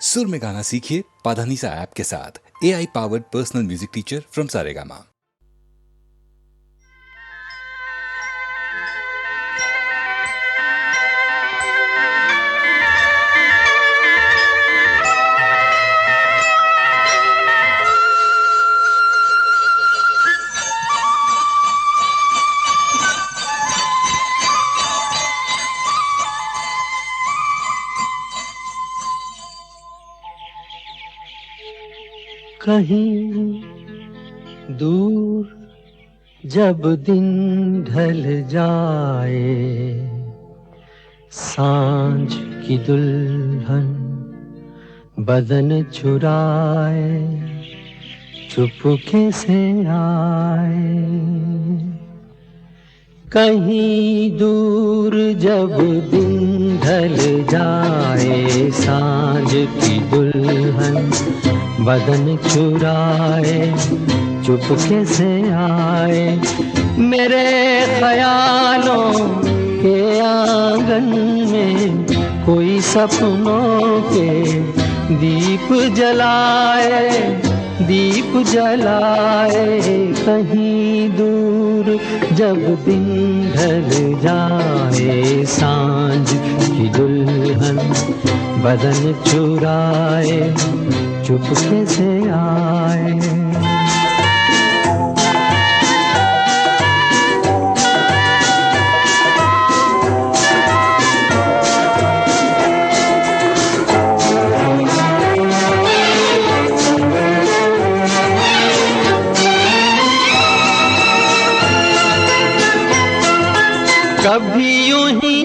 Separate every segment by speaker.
Speaker 1: सुर में गाना सीखिए पाधानीसा ऐप के साथ। AI powered personal music teacher from Saregama.
Speaker 2: कहीं दूर जब दिन ढल जाए, सांझ की दुल्हन बदन चुराए चुपके से आए। कहीं दूर जब दिन ढल जाए, सांझ की दुल्हन बदन चुराए चुपके से आए। मेरे ख्यालों के आंगन में कोई सपनों के दीप जलाए, दीप जलाए। कहीं दूर जब दिन ढल जाए, सांझ की दुल्हन बदन चुराए चुपके से आए। कभी यूं ही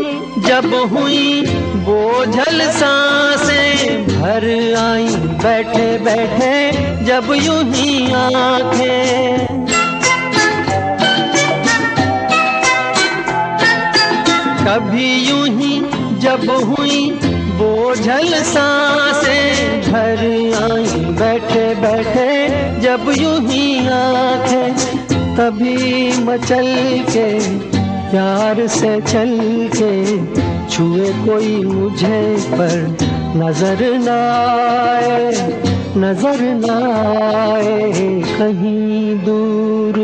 Speaker 2: जब हुई बोझल सांसें भर आई, बैठे बैठे जब यूं ही आंखें। कभी यूं ही जब हुई बोझल सांसें भर आई, बैठे बैठे जब यूं ही आंखें। तभी मचल के प्यार से चल के छुए कोई मुझे पर नजर न आए, नजर न आए। कहीं दूर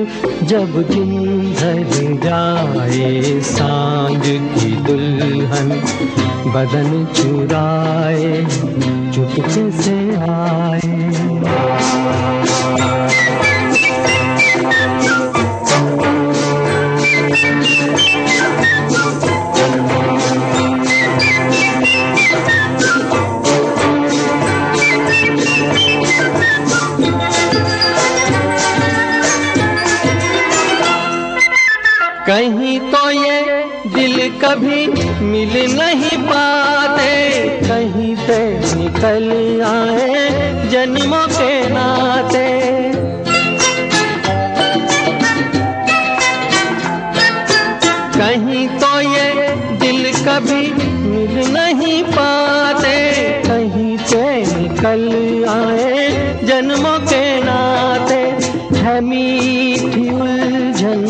Speaker 2: जब दिन ढल जाए, सांझ की दुल्हन बदन चुराए चुपके से आए। कहीं तो ये दिल कभी मिल नहीं पाते, कहीं से निकल आए जन्मों के नाते। कहीं तो ये दिल कभी मिल नहीं पाते, कहीं से निकल आए जन्मों के नाते। है मीठी उलझन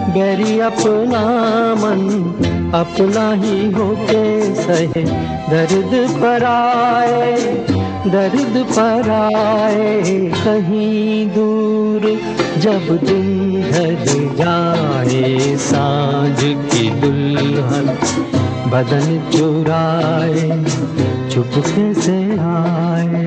Speaker 2: बैरी अपना मन, अपना ही होके सहे दर्द पर आए, दर्द पर आए। कहीं दूर जब दिन ढल जाए, सांझ की दुल्हन बदन चुराए चुपके से आए।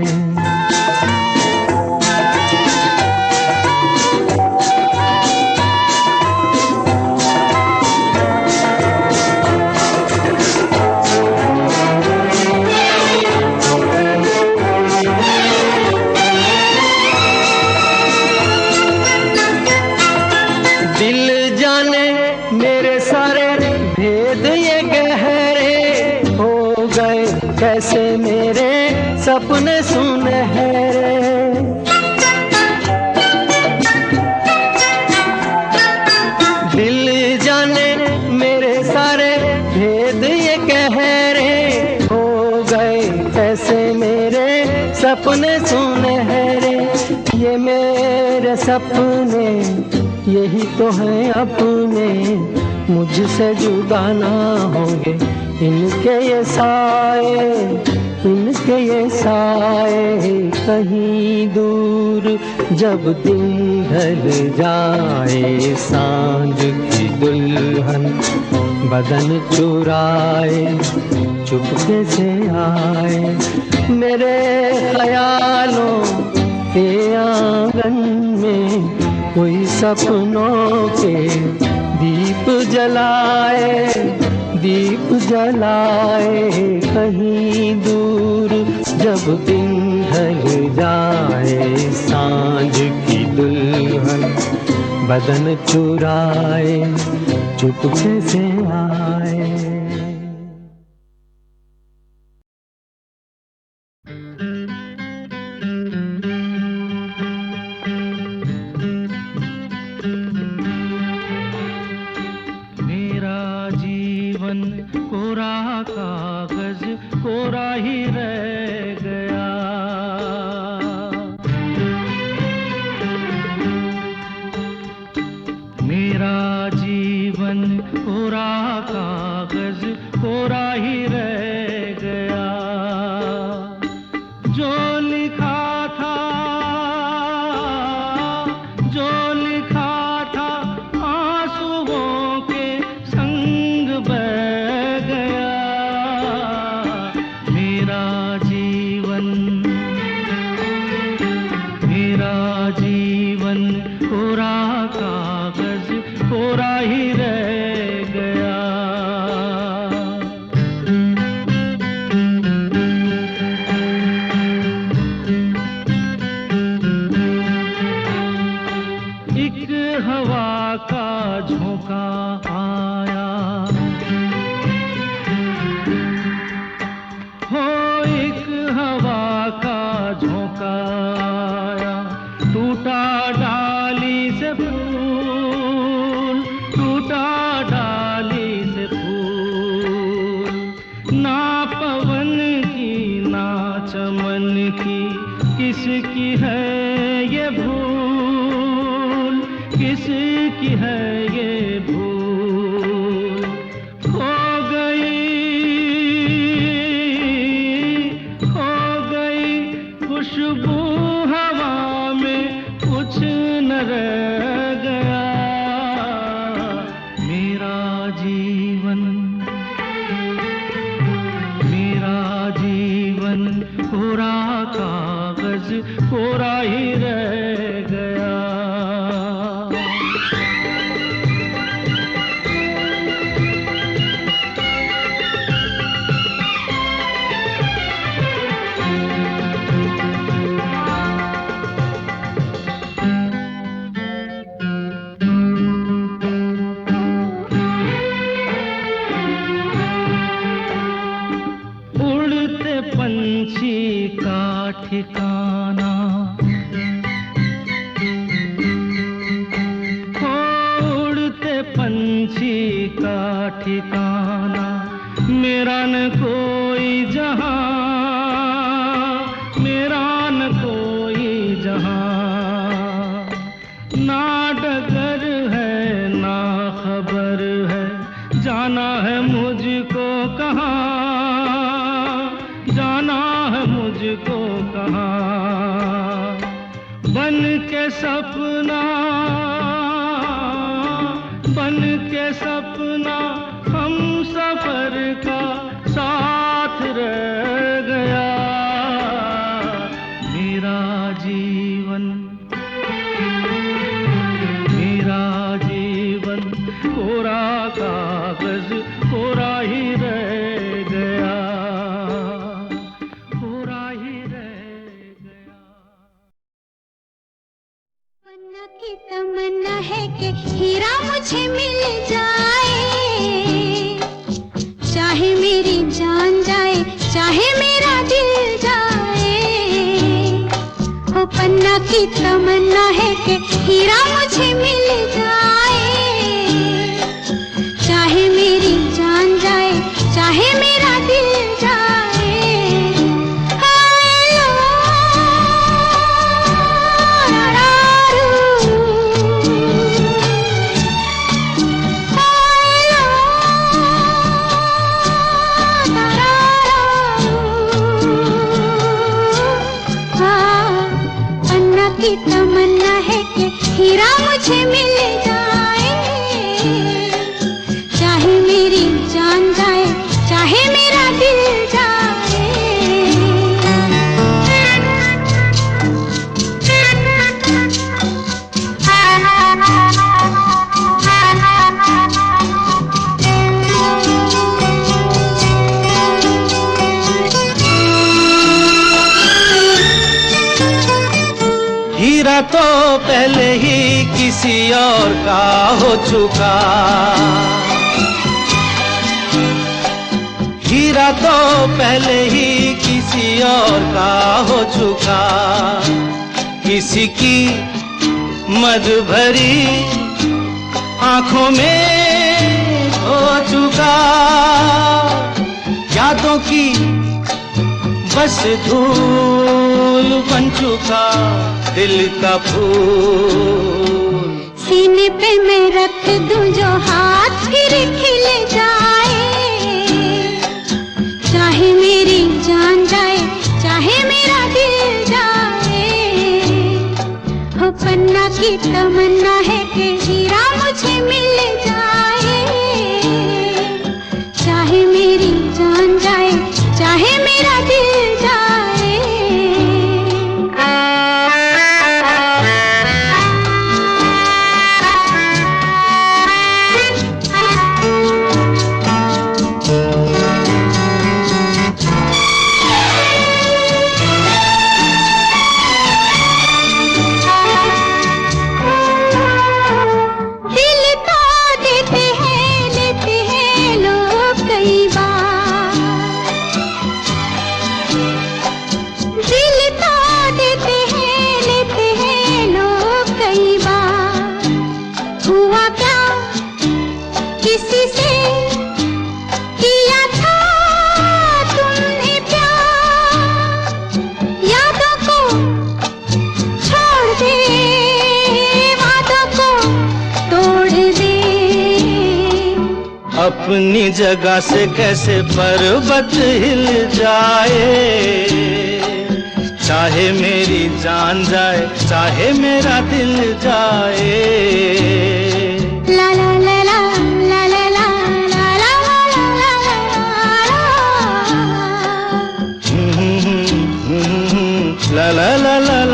Speaker 2: कैसे मेरे सपने सुनहरे, दिल जाने मेरे सारे भेद ये कह रहे हो गए। कैसे मेरे सपने सुनहरे, ये मेरे सपने यही तो हैं अपने, मुझसे जुदा ना होंगे इनके ये साए, इनके ये साए कहीं दूर, जब दिन ढल जाए सांझ की दुल्हन बदन चुराए चुपके से आए, मेरे ख्यालों के आंगन में कोई सपनों के दीप जलाए, दीप जलाए कहीं दूर, जब दिन ढल जाए सांझ की दुल्हन बदन चुराए चुपके से आए।
Speaker 3: कोरा कागज कोरा ही रह गया, मेरा जीवन कोरा कागज कोरा ही रह गया, जो लिखा था आंसुओं के संग बह गया, मेरा जीवन कोरा कागज कोरा ही रह गया। एक हवा का झोंका आया, हो एक हवा का झोंका आया, टूटा डाली से फूल, टूटा डाली से फूल, ना पवन की ना चमन की किसकी है ये भूल, किसकी है ये भूल, खो गई खुशबू हवा में कुछ न रह गया, मेरा जीवन कोरा कागज कोरा ही रह गया। उड़ते पंछी का ठिकाना, उड़ते पंछी का ठिकाना, मेरा न कोई जहां, मेरा न कोई जहां, ना डगर है ना खबर है, जाना है मुझको कहाँ, जाना है मुझको कहाँ, बन के सपना हम सफर का साथ रह गया, मेरा जीवन कोरा कागज कोरा ही रह गया, कोरा ही रह गया।
Speaker 4: तमन्ना की तमन्ना है कि हीरा मुझे मिल जाए, चाहे मेरी जान जाए चाहे मेरा दिल जाए, ओ पन्ना की तमन्ना है कि हीरा मुझे मिल जाए, चाहे मेरी जान जाए चाहे मेरा दिल जाए। की तमन्ना है कि हीरा मुझे मिल जाए, चाहे मेरी जान जाए, चाहे मेरा दिल जाए।
Speaker 3: हीरा तो पहले ही किसी और का हो चुका, हीरा तो पहले ही किसी और का हो चुका, किसी की मद भरी आंखों में हो चुका, यादों की बस धूल बन चुका दिल का फूल।
Speaker 4: सीने पे मैं रख दूं जो हाथ फिर खिल जाए, चाहे मेरी जान जाए, चाहे मेरा दिल जाए। हो पन्ना की तमन्ना है कि हीरा मुझे मिल जाए, चाहे मेरी जान जाए, चाहे मेरा दिल जाए।
Speaker 3: अपनी जगह से कैसे पर्वत हिल जाए, चाहे मेरी जान जाए, चाहे मेरा दिल जाए।
Speaker 4: ला ला ला ला ला ला ला ला ला ला
Speaker 3: ला ला ला ला ला।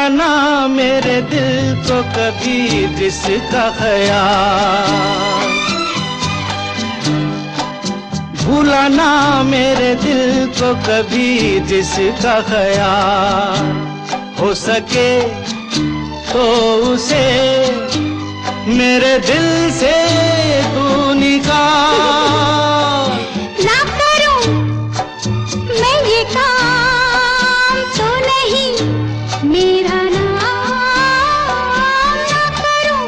Speaker 3: ना मेरे दिल को कभी जिसका ख्याल, भूला ना मेरे दिल को कभी जिसका ख्याल, हो सके तो उसे मेरे दिल से तू निकाल।
Speaker 4: ना करूं मैं ये काम तो नहीं मेरा नाम, ना करूं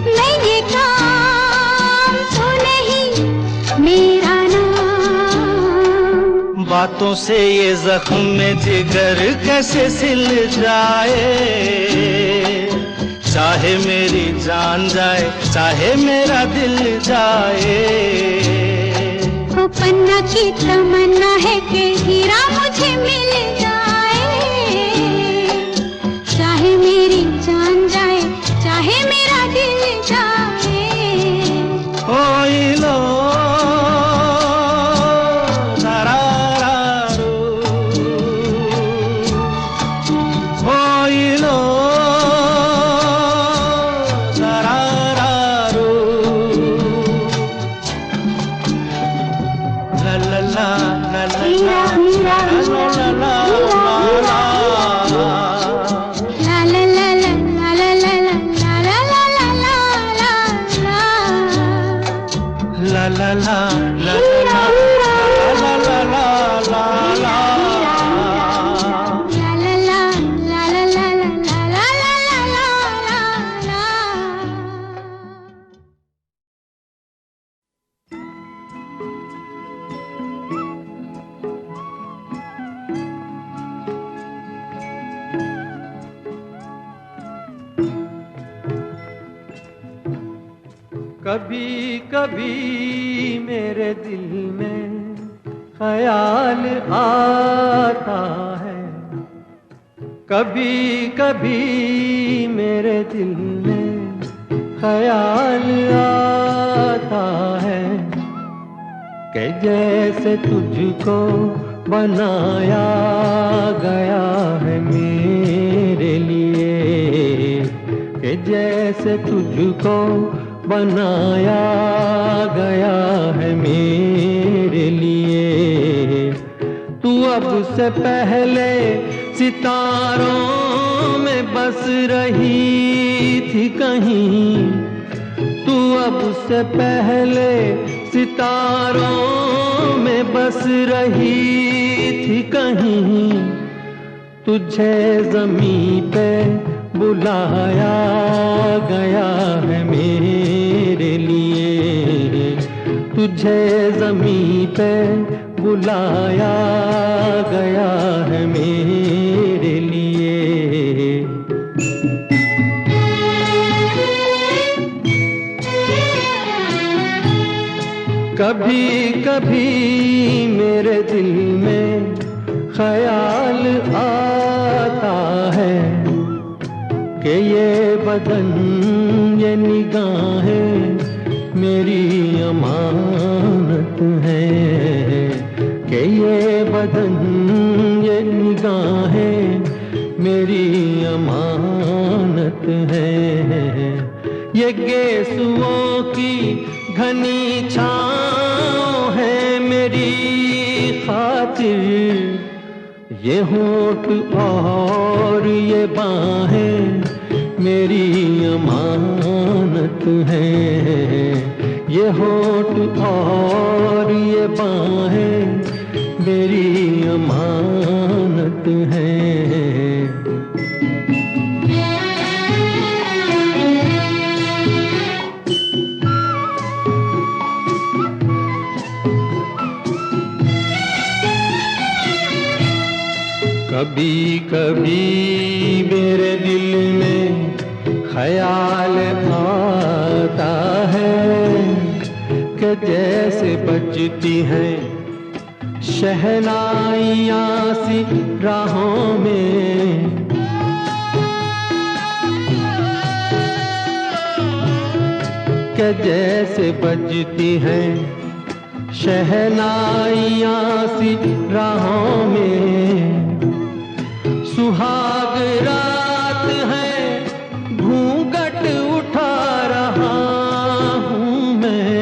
Speaker 4: मैं ये काम तो नहीं मेरा नाम।
Speaker 3: बातों से ये जख्म में जिगर कैसे सिल जाए, चाहे मेरी जान जाए, चाहे मेरा दिल जाए।
Speaker 4: वो पन्ना की तमन्ना है कि हीरा मुझे मिल जाए, चाहे मेरी जान जाए, चाहे मेरा दिल जाए।
Speaker 3: ओ लो la la la la la la la la la
Speaker 2: कभी कभी मेरे दिल में ख्याल आता है, कभी कभी मेरे दिल में ख्याल आता है कि जैसे तुझको बनाया गया है मेरे लिए, कि जैसे तुझको बनाया गया है मेरे लिए। तू अब से पहले सितारों में बस रही थी कहीं, तू अब से पहले सितारों में बस रही थी कहीं। तुझे ज़मीं पे बुलाया गया है मेरे लिए, तुझे ज़मीं पे बुलाया गया है मेरे लिए। कभी कभी मेरे दिल में ख्याल आता है कि ये बदन ये निगाहें मेरी अमानत है, कि ये बदन ये निगाहें मेरी अमानत है। ये गेसुओं की घनी छाँव है मेरी खातिर, ये होठ और ये बाहें मेरी अमानत है, ये होठ और ये बाहें मेरी अमानत है। कभी कभी मेरे दिल में ख्याल आता है कि जैसे बजती हैं शहनाइयाँ सी राहों में, कि जैसे बजती हैं शहनाइयाँ सी राहों में। सुहाग रात है घूंघट उठा रहा हूँ मैं,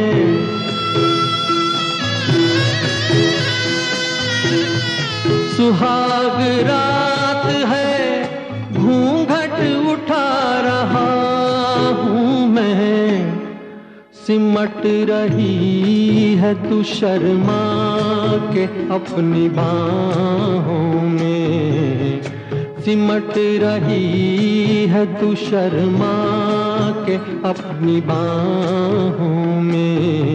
Speaker 2: सुहाग रात है घूंघट उठा रहा हूँ मैं। सिमट रही है तू शर्मा के अपनी बाहों में, सिमट रही है तू शर्मा के अपनी बाहों में।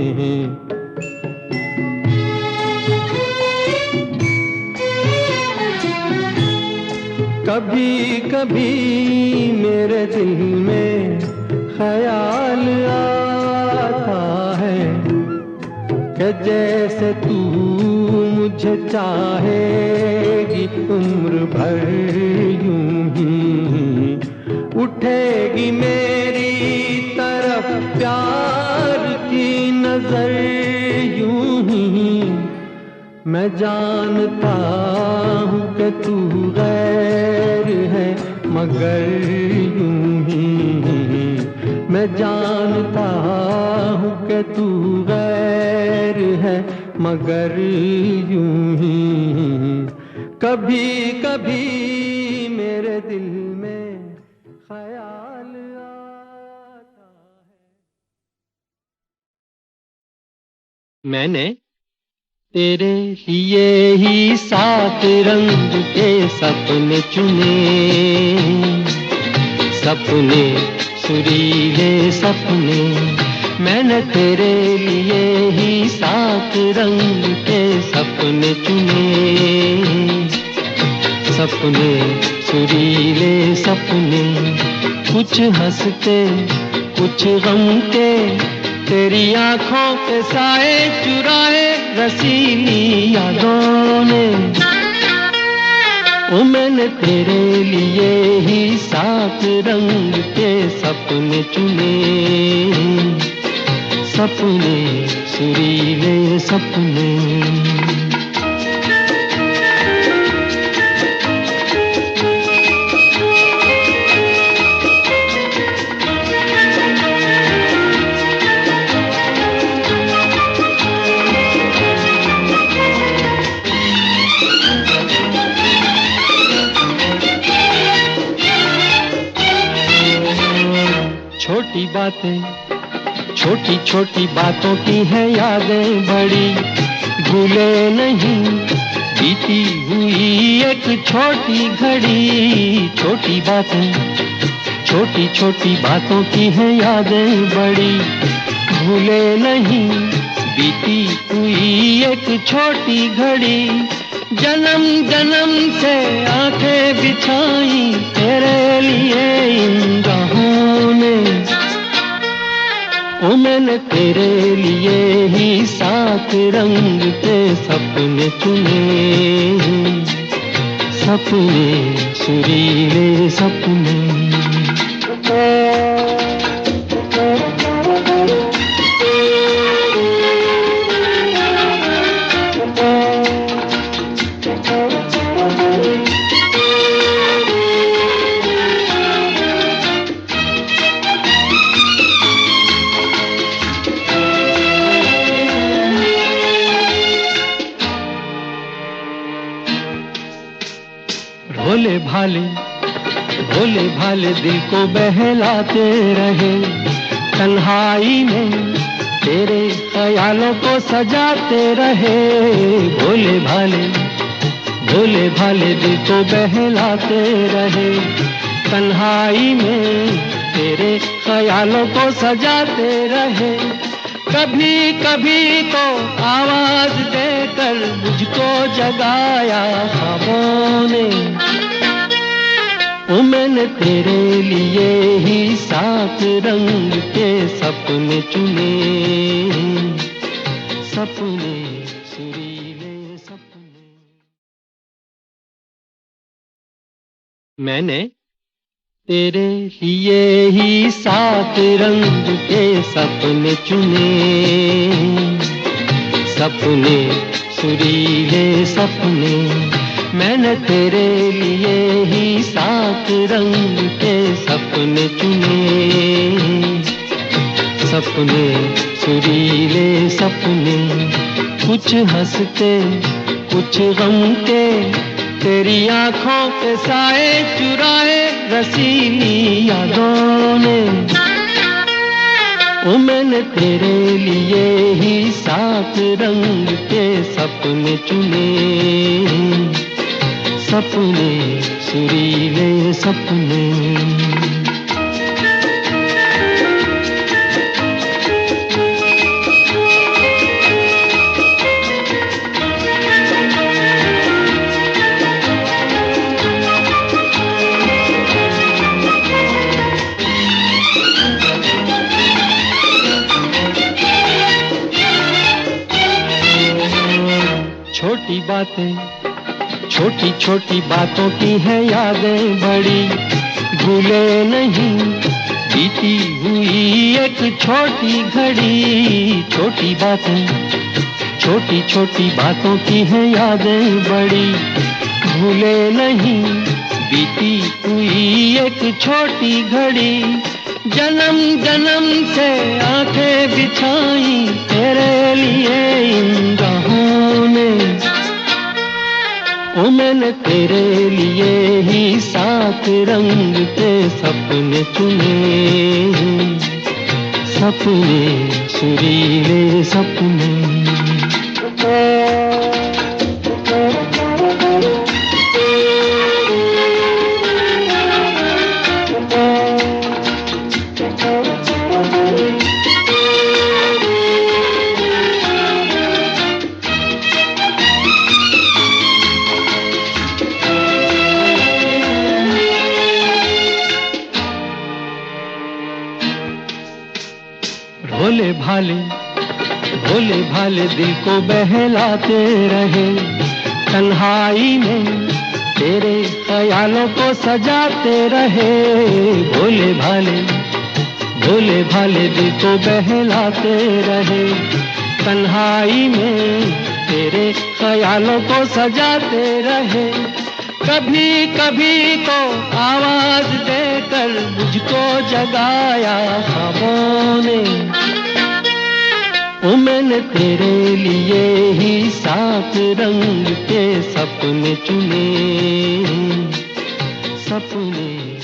Speaker 2: कभी कभी मेरे दिल में ख्याल आता है कि जैसे तू मुझे चाहेगी उम्र भर यूं ही, उठेगी मेरी तरफ प्यार की नजर यूं ही। मैं जानता हूँ कि तू गैर है मगर यूं ही, मैं जानता हूँ कि तू गैर है मगर यूं ही। कभी कभी मेरे दिल में ख्याल आता है। मैंने तेरे लिए ही 7 रंग के सपने चुने, सपने सुरीले सपने। मैंने तेरे लिए ही 7 रंग के सपने चुने, सपने सुरीले सपने। कुछ हंसते कुछ गम के तेरी आंखों के साए चुराए रसीली यादों ने। ओ मैंने तेरे लिए ही 7 रंग के सपने चुने, सपने सुरीले सपने। छोटी बातें, छोटी छोटी बातों की है यादें बड़ी, भूले नहीं बीती हुई एक छोटी घड़ी। छोटी बातें, छोटी छोटी बातों की है यादें बड़ी, भूले नहीं बीती हुई एक छोटी घड़ी। जन्म जन्म से आंखें बिछाई तेरे लिए इन राहों ने। ओ मैंने तेरे लिए ही 7 रंग के सपने चुने, सपने सुरीले सपने। भोले भाले, भोले भाले दिल को बहलाते रहे, तन्हाई में तेरे ख्यालों को सजाते रहे। भोले भाले, भोले भाले दिल को बहलाते रहे, तन्हाई में तेरे ख्यालों को सजाते रहे। कभी कभी तो आवाज देकर मुझको जगाया ख्वाबों ने। ओ मैंने तेरे लिए ही 7 रंग के सपने चुने, सपने सुरीले सपने। मैंने तेरे लिए ही 7 रंग के सपने चुने, सपने सुरीले सपने। मैंने तेरे लिए ही 7 रंग के सपने चुने, सपने सुरीले सपने। कुछ हंसते कुछ गम के, तेरी आंखों के साए चुराए रसीली यादों ने। ओ मैंने तेरे लिए ही 7 रंग के सपने चुने, सपने सुरीले सपने। छोटी बातें, छोटी छोटी बातों की है यादें बड़ी, भूले नहीं बीती हुई एक छोटी घड़ी। छोटी बातें, छोटी छोटी बातों की है यादें बड़ी, भूले नहीं बीती हुई एक छोटी घड़ी। जन्म जन्म से आंखें बिछाई तेरे लिए इन राहों ने। ओ मैंने तेरे लिए ही 7 रंग के सपने चुने, सपने सुरीले सपने। भोले भाले भोले भाले दिल को बहलाते रहे, तन्हाई में तेरे ख्यालों को सजाते रहे। भोले भाले भोले भाले दिल को बहलाते रहे, तन्हाई में तेरे ख्यालों को सजाते रहे। कभी कभी तो आवाज देकर मुझको जगाया ख्वाबों ने, ओ मैंने तेरे लिए ही सात रंग के सपने चुने, सपने।